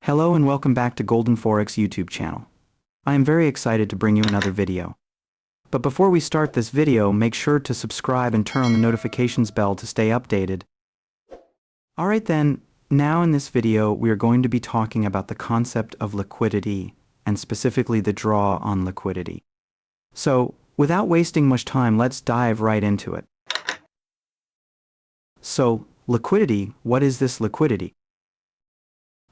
Hello and welcome back to Golden Forex YouTube channel. I am very excited to bring you another video. But before we start this video, make sure to subscribe and turn on the notifications bell to stay updated. Alright then, now in this video we are going to be talking about the concept of liquidity, and specifically the draw on liquidity. So, without wasting much time, let's dive right into it. So, liquidity, what is this liquidity?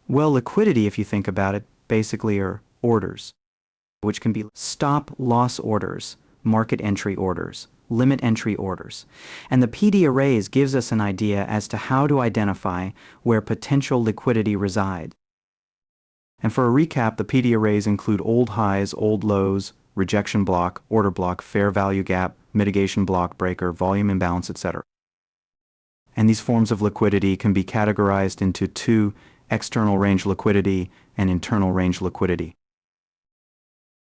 Well, liquidity, if you think about it, basically are orders, which can be stop-loss orders, market entry orders, limit entry orders. And the PD arrays gives us an idea as to how to identify where potential liquidity resides. And for a recap, the PD arrays include old highs, old lows, rejection block, order block, fair value gap, mitigation block, breaker, volume imbalance, etc. And these forms of liquidity can be categorized into two: external range liquidity and internal range liquidity.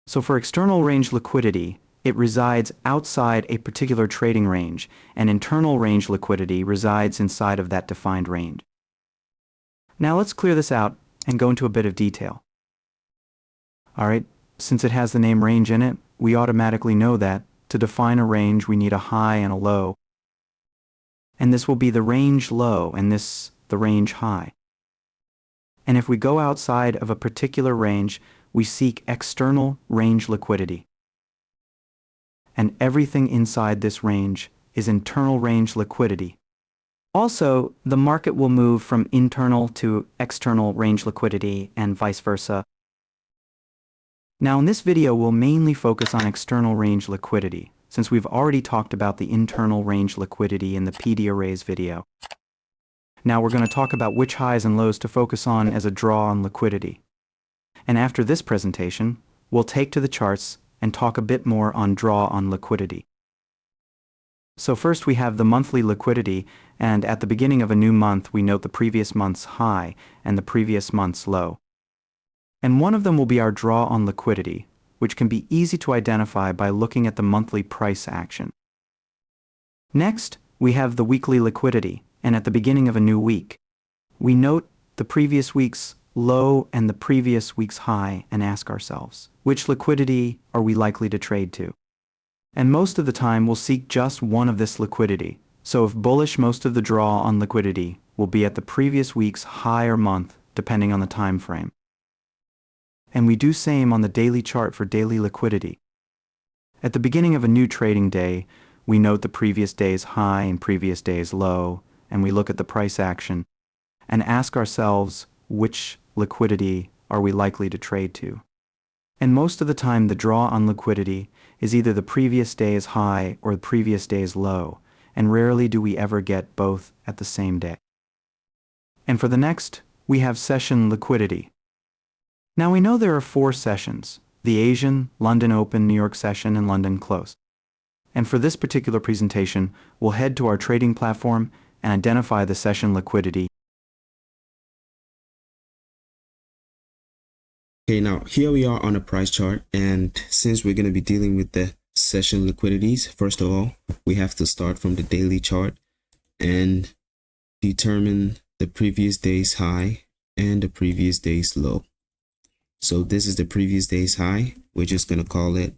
So for external range liquidity, it resides outside a particular trading range, and internal range liquidity resides inside of that defined range. Now let's clear this out and go into a bit of detail. Alright, since it has the name range in it, we automatically know that to define a range we need a high and a low. And this will be the range low and this the range high. And if we go outside of a particular range, we seek external range liquidity. And everything inside this range is internal range liquidity. Also, the market will move from internal to external range liquidity and vice versa. Now in this video, we'll mainly focus on external range liquidity, since we've already talked about the internal range liquidity in the PD arrays video. Now we're going to talk about which highs and lows to focus on as a draw on liquidity. And after this presentation, we'll take to the charts and talk a bit more on draw on liquidity. So first we have the monthly liquidity, and at the beginning of a new month we note the previous month's high and the previous month's low. And one of them will be our draw on liquidity, which can be easy to identify by looking at the monthly price action. Next, we have the weekly liquidity. And at the beginning of a new week, we note the previous week's low and the previous week's high and ask ourselves, which liquidity are we likely to trade to? And most of the time we'll seek just one of this liquidity. So if bullish, most of the draw on liquidity will be at the previous week's high or month, depending on the time frame. And we do same on the daily chart for daily liquidity. At the beginning of a new trading day, we note the previous day's high and previous day's low, and we look at the price action and ask ourselves which liquidity are we likely to trade to. And most of the time the draw on liquidity is either the previous day's high or the previous day's low, and rarely do we ever get both at the same day. And for the next, we have session liquidity. Now we know there are 4 sessions: the Asian, London Open, New York session, and London close. And for this particular presentation, we'll head to our trading platform and identify the session liquidity. Okay, now here we are on a price chart, and since we're going to be dealing with the session liquidities, first of all, we have to start from the daily chart and determine the previous day's high and the previous day's low. So this is the previous day's high. We're just going to call it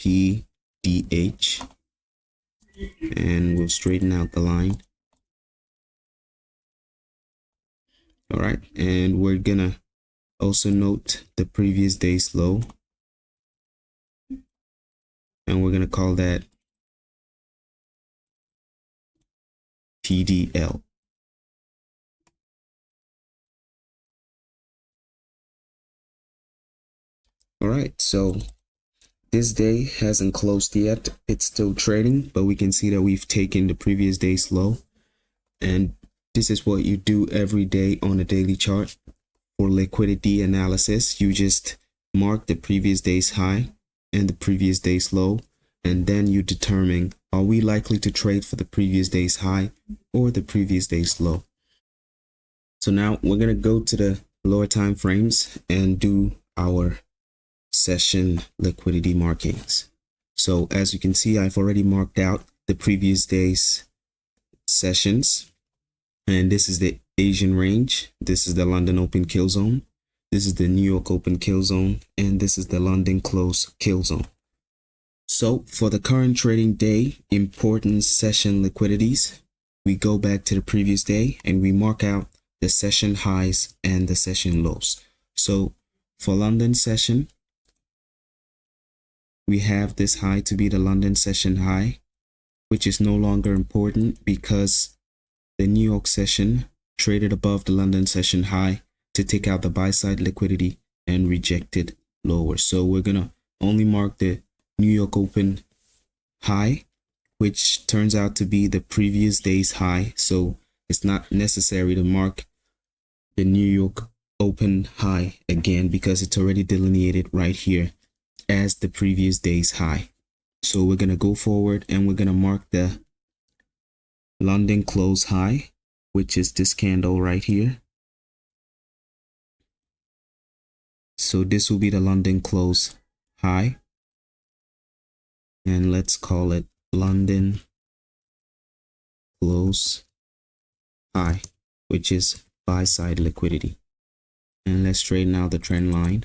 PDH, and we'll straighten out the line. All right, and we're gonna also note the previous day's low, and we're gonna call that PDL. All right, so this day hasn't closed yet. It's still trading, but we can see that we've taken the previous day's low, and this is what you do every day on a daily chart. For liquidity analysis, you just mark the previous day's high and the previous day's low, and then you determine, are we likely to trade for the previous day's high or the previous day's low? So now we're going to go to the lower time frames and do our session liquidity markings. So as you can see, I've already marked out the previous day's sessions. And this is the Asian range. This is the London Open kill zone. This is the New York Open kill zone, and this is the London close kill zone. So for the current trading day, important session liquidities, we go back to the previous day and we mark out the session highs and the session lows. So for London session, we have this high to be the London session high, which is no longer important because the New York session traded above the London session high to take out the buy side liquidity and rejected lower. So we're gonna only mark the New York Open high, which turns out to be the previous day's high. So it's not necessary to mark the New York Open high again because it's already delineated right here as the previous day's high. So we're gonna go forward and we're gonna mark the London close high, which is this candle right here. So this will be the London close high, and let's call it London close high, which is buy side liquidity. And let's straighten out the trend line.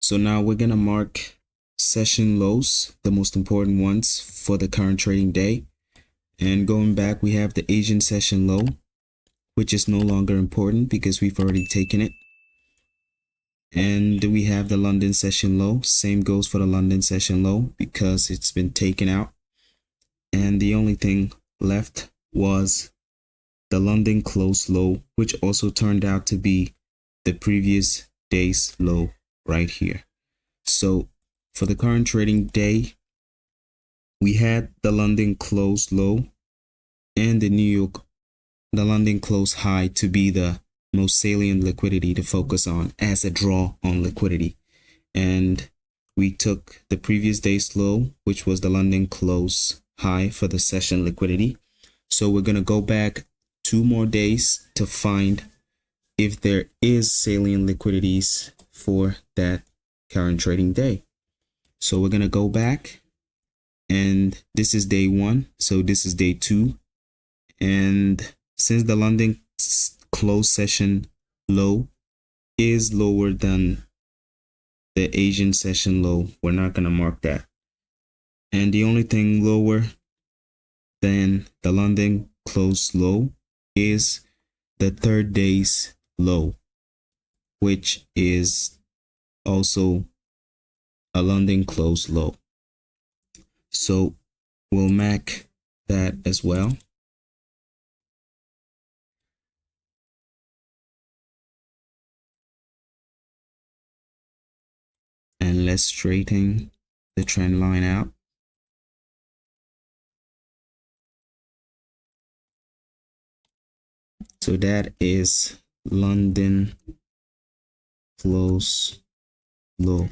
So now we're gonna mark session lows, the most important ones for the current trading day. And going back, we have the Asian session low, which is no longer important because we've already taken it. And we have the London session low. Same goes for the London session low because it's been taken out. And the only thing left was the London close low, which also turned out to be the previous day's low right here. So for the current trading day, we had the London close low and the London close high to be the most salient liquidity to focus on as a draw on liquidity. And we took the previous day's low, which was the London close high for the session liquidity. So we're going to go back 2 more days to find if there is salient liquidities for that current trading day. So we're going to go back, and this is day 1. So this is day 2. And since the London close session low is lower than the Asian session low, we're not going to mark that. And the only thing lower than the London close low is the 3rd day's low, which is also a London close low. So we'll mark that as well. And let's straighten the trend line out. So that is London close low.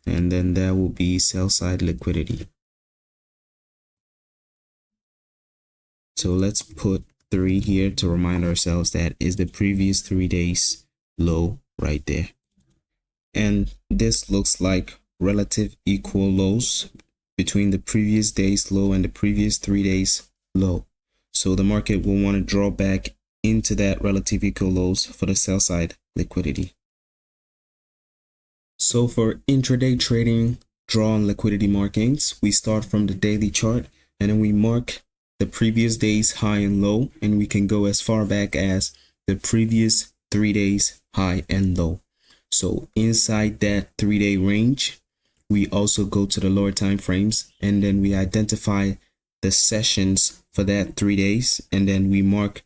And then there will be sell side liquidity. So let's put 3 here to remind ourselves that is the previous 3 days low right there. And this looks like relative equal lows between the previous day's low and the previous 3 days low. So the market will want to draw back into that relative equal lows for the sell side liquidity. So for intraday trading draw on liquidity markings, we start from the daily chart and then we mark the previous day's high and low, and we can go as far back as the previous 3 days high and low. So inside that 3-day range, we also go to the lower time frames, and then we identify the sessions for that 3 days, and then we mark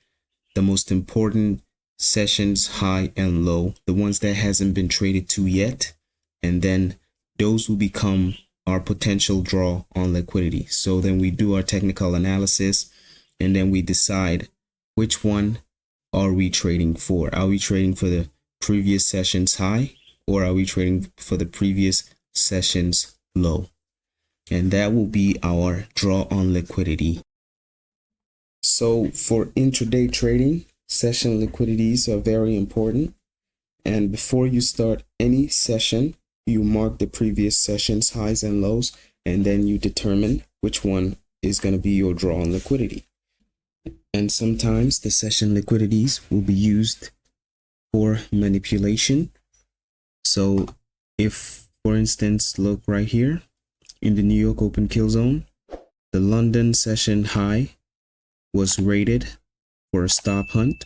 the most important sessions high and low, the ones that hasn't been traded to yet, and then those will become our potential draw on liquidity. So then we do our technical analysis, and then we decide which one are we trading for. Are we trading for the previous session's high, or are we trading for the previous session's low? And that will be our draw on liquidity. So for intraday trading, session liquidities are very important. And before you start any session, you mark the previous session's highs and lows, and then you determine which one is going to be your draw on liquidity. And sometimes the session liquidities will be used for manipulation. So if, for instance, look right here in the New York open kill zone, the London session high was rated for a stop hunt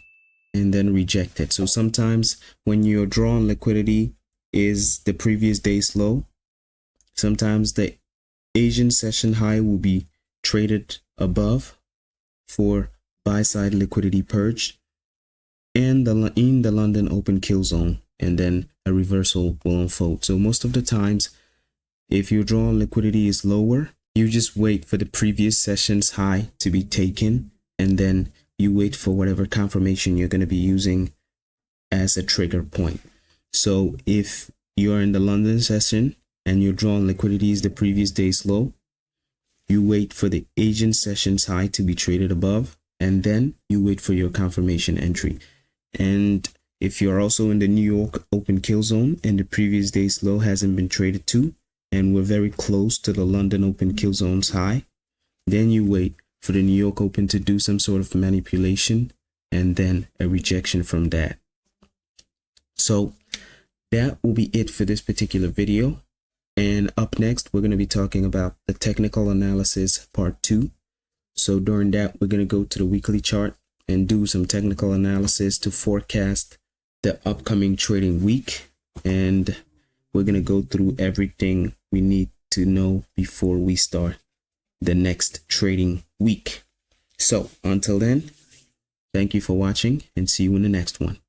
and then rejected. So sometimes when your draw on liquidity is the previous day's low, sometimes the Asian session high will be traded above for buy side liquidity purge and in the London open kill zone, and then a reversal will unfold. So most of the times, if your draw on liquidity is lower, you just wait for the previous session's high to be taken, and then you wait for whatever confirmation you're going to be using as a trigger point. So if you're in the London session and your draw on liquidity is the previous day's low, you wait for the Asian session's high to be traded above, and then you wait for your confirmation entry. And if you're also in the New York open kill zone and the previous day's low hasn't been traded to, and we're very close to the London open kill zone's high, then you wait for the New York open to do some sort of manipulation and then a rejection from that. So that will be it for this particular video. And up next, we're going to be talking about the technical analysis part 2. So during that, we're going to go to the weekly chart and do some technical analysis to forecast the upcoming trading week. And we're going to go through everything we need to know before we start the next trading week. So until then, thank you for watching and see you in the next one.